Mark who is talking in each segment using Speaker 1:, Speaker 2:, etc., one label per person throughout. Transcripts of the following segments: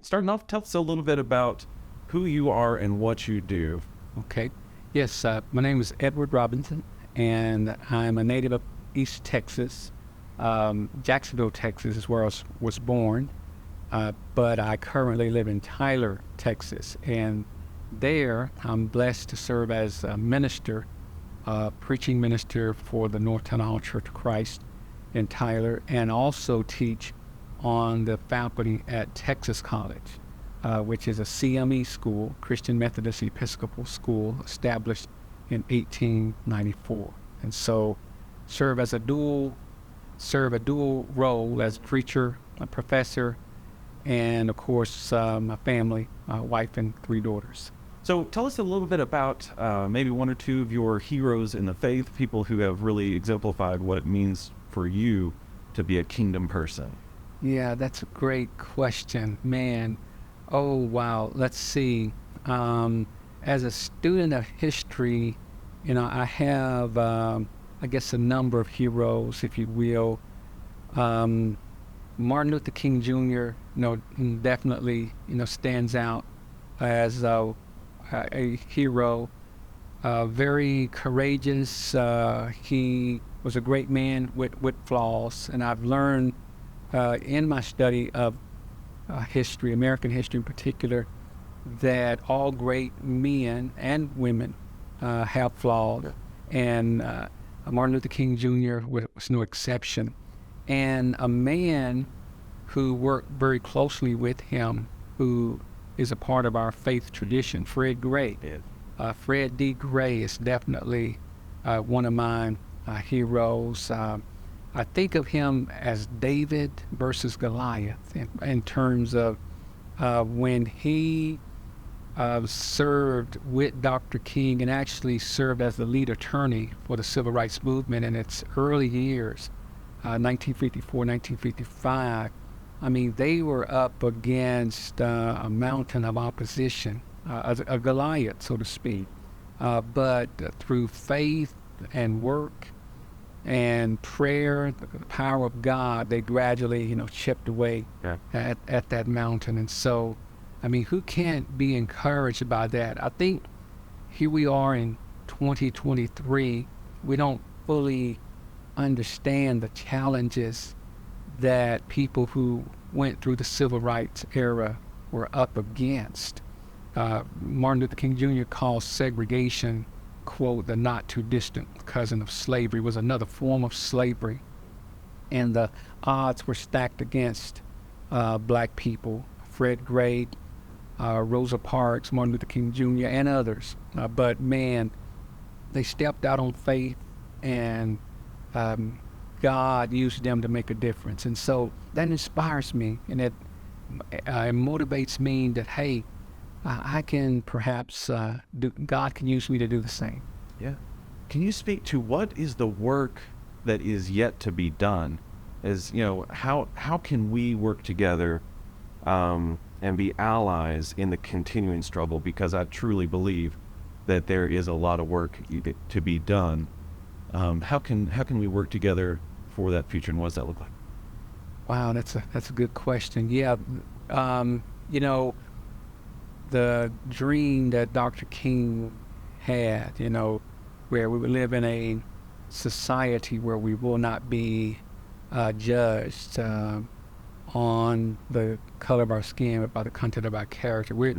Speaker 1: starting off, tell us a little bit about who you are and what you do.
Speaker 2: Okay. Yes, my name is Edward Robinson, and I'm a native of East Texas. Jacksonville, Texas is where I was born, but I currently live in Tyler, Texas, and there I'm blessed to serve as a minister, preaching minister for the North Tenneha Church of Christ in Tyler, and also teach on the faculty at Texas College, which is a CME school, Christian Methodist Episcopal School, established in 1894. And so serve a dual role as preacher, a professor, and of course my family, wife and 3 daughters.
Speaker 1: So tell us a little bit about maybe one or two of your heroes in the faith, people who have really exemplified what it means for you to be a kingdom person.
Speaker 2: Yeah, that's a great question, man. Oh, wow. Let's see. As a student of history, I have, I guess, a number of heroes, if you will. Martin Luther King Jr., definitely, stands out as a hero. Very courageous. He was a great man with flaws, and I've learned in my study of history, American history in particular, that all great men and women have flaws, and Martin Luther King Jr. was no exception. And a man who worked very closely with him, who is a part of our faith tradition, Fred Gray.
Speaker 1: Yeah.
Speaker 2: Fred D. Gray is definitely one of my heroes. I think of him as David versus Goliath in terms of when he served with Dr. King and actually served as the lead attorney for the civil rights movement in its early years, 1954, 1955. I mean, they were up against a mountain of opposition, a Goliath, so to speak. But through faith and work and prayer, the power of God, they gradually, chipped away at that mountain. And so, I mean, who can't be encouraged by that? I think here we are in 2023. We don't fully understand the challenges that people who went through the civil rights era were up against. Martin Luther King Jr. calls segregation, quote, the not too distant cousin of slavery, was another form of slavery. And the odds were stacked against black people, Fred Gray, Rosa Parks, Martin Luther King Jr., and others. But man, they stepped out on faith, and God used them to make a difference. And so that inspires me, and it motivates me that, hey, I can perhaps, God can use me to do the same.
Speaker 1: Yeah. Can you speak to what is the work that is yet to be done? How can we work together and be allies in the continuing struggle? Because I truly believe that there is a lot of work to be done. How can we work together for that future, and what does that look like?
Speaker 2: Wow, that's a good question. Yeah, the dream that Dr. King had, where we would live in a society where we will not be judged on the color of our skin, but by the content of our character. We're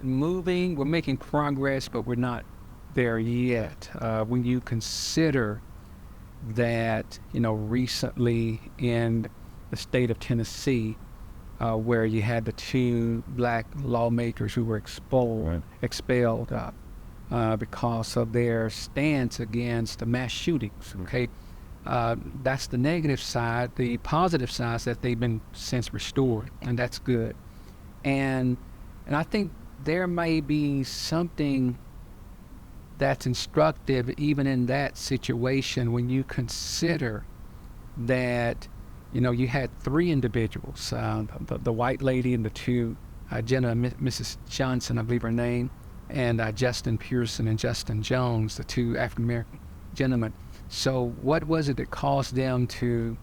Speaker 2: moving, we're making progress, but we're not there yet. When you consider that, recently in the state of Tennessee, where you had the 2 black lawmakers who were expelled because of their stance against the mass shootings. Okay, that's the negative side. The positive side is that they've been since restored, and that's good. And I think there may be something that's instructive even in that situation when you consider that, you had 3 individuals, the white lady and the 2, Jenna and Mrs. Johnson, I believe her name, and Justin Pearson and Justin Jones, the 2 African-American gentlemen. So what was it that caused them to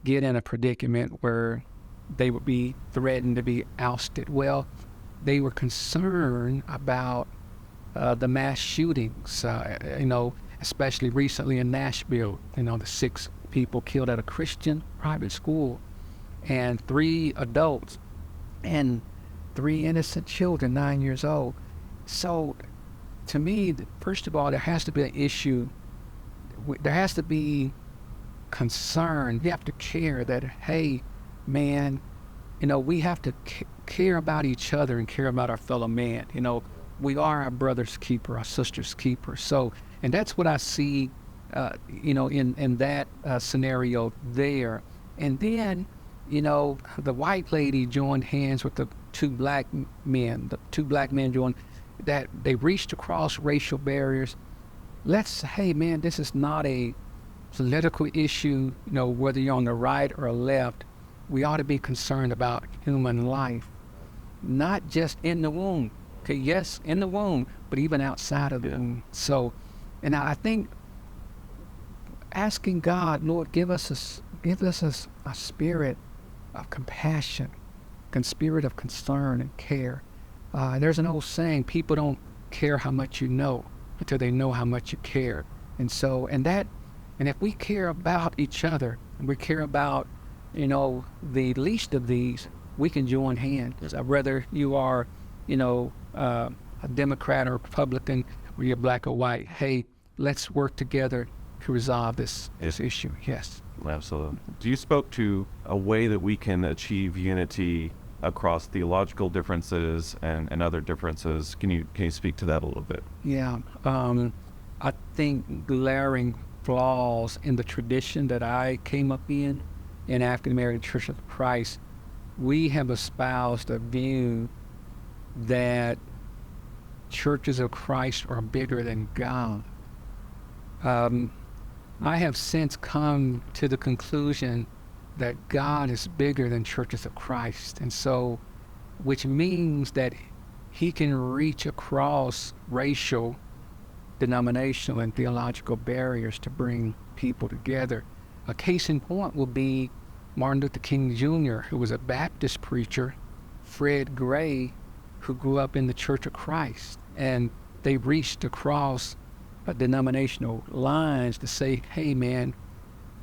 Speaker 2: get in a predicament where they would be threatened to be ousted. Well, they were concerned about the mass shootings, especially recently in Nashville, the 6 people killed at a Christian private school, and 3 adults and 3 innocent children, 9 years old. So to me, first of all, there has to be an issue. There has to be concern. You have to care that, hey, man, we have to care about each other and care about our fellow man. We are our brother's keeper, our sister's keeper. So, and that's what I see, in that scenario there. And then, the white lady joined hands with the 2 black men. The 2 black men joined, that they reached across racial barriers. Hey man, this is not a political issue, whether you're on the right or left. We ought to be concerned about human life, not just in the womb. Okay, yes, in the womb, but even outside of the womb. So, and I think asking God, Lord, give us a spirit of compassion, a spirit of concern and care. There's an old saying: people don't care how much you know until they know how much you care. And so, and if we care about each other, and we care about, the least of these, we can join hands. Whether you are, a Democrat or Republican, or you're black or white, hey, let's work together to resolve this issue. Yes.
Speaker 1: Absolutely. You spoke to a way that we can achieve unity across theological differences and other differences. Can you speak to that a little bit?
Speaker 2: Yeah. I think glaring flaws in the tradition that I came up in African American Church of Christ, we have espoused a view that churches of Christ are bigger than God. I have since come to the conclusion that God is bigger than churches of Christ, and so, which means that he can reach across racial, denominational, and theological barriers to bring people together. A case in point will be Martin Luther King Jr., who was a Baptist preacher, Fred Gray, who grew up in the Church of Christ, and they reached across denominational lines to say, hey man,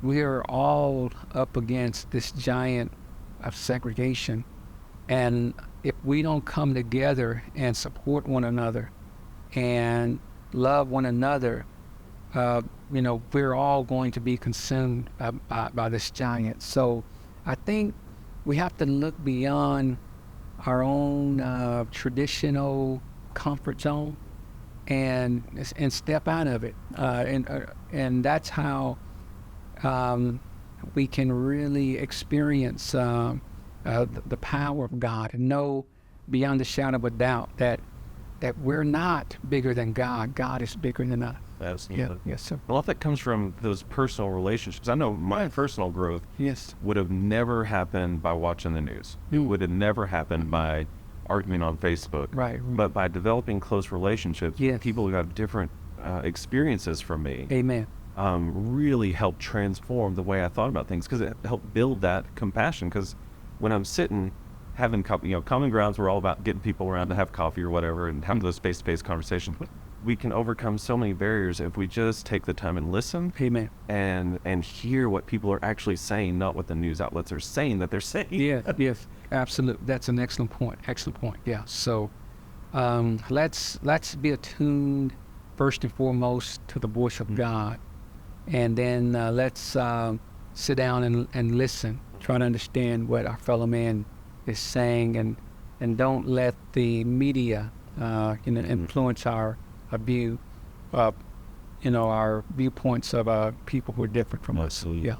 Speaker 2: we are all up against this giant of segregation, and if we don't come together and support one another and love one another, we're all going to be consumed by this giant. So I think we have to look beyond our own traditional comfort zone and step out of it, and that's how we can really experience the power of God and know beyond a shadow of a doubt that we're not bigger than God. God is bigger than us.
Speaker 1: Absolutely.
Speaker 2: Yeah. Yes, sir.
Speaker 1: A lot of that comes from those personal relationships. I know my personal growth would have never happened by watching the news. It would have never happened by arguing on Facebook.
Speaker 2: Right.
Speaker 1: But by developing close relationships, people who have different experiences from me.
Speaker 2: Amen.
Speaker 1: Really helped transform the way I thought about things, because it helped build that compassion. Because when I'm sitting having common grounds, we're all about getting people around to have coffee or whatever and having those face-to-face conversations. We can overcome so many barriers if we just take the time and listen.
Speaker 2: Amen.
Speaker 1: And hear what people are actually saying, not what the news outlets are saying that they're saying.
Speaker 2: Yes, absolutely. That's an excellent point. Yeah. So let's be attuned first and foremost to the voice of God, and then let's sit down and listen, try to understand what our fellow man is saying, and don't let the media influence our view, our viewpoints of people who are different from us.
Speaker 1: Absolutely.
Speaker 2: Yeah.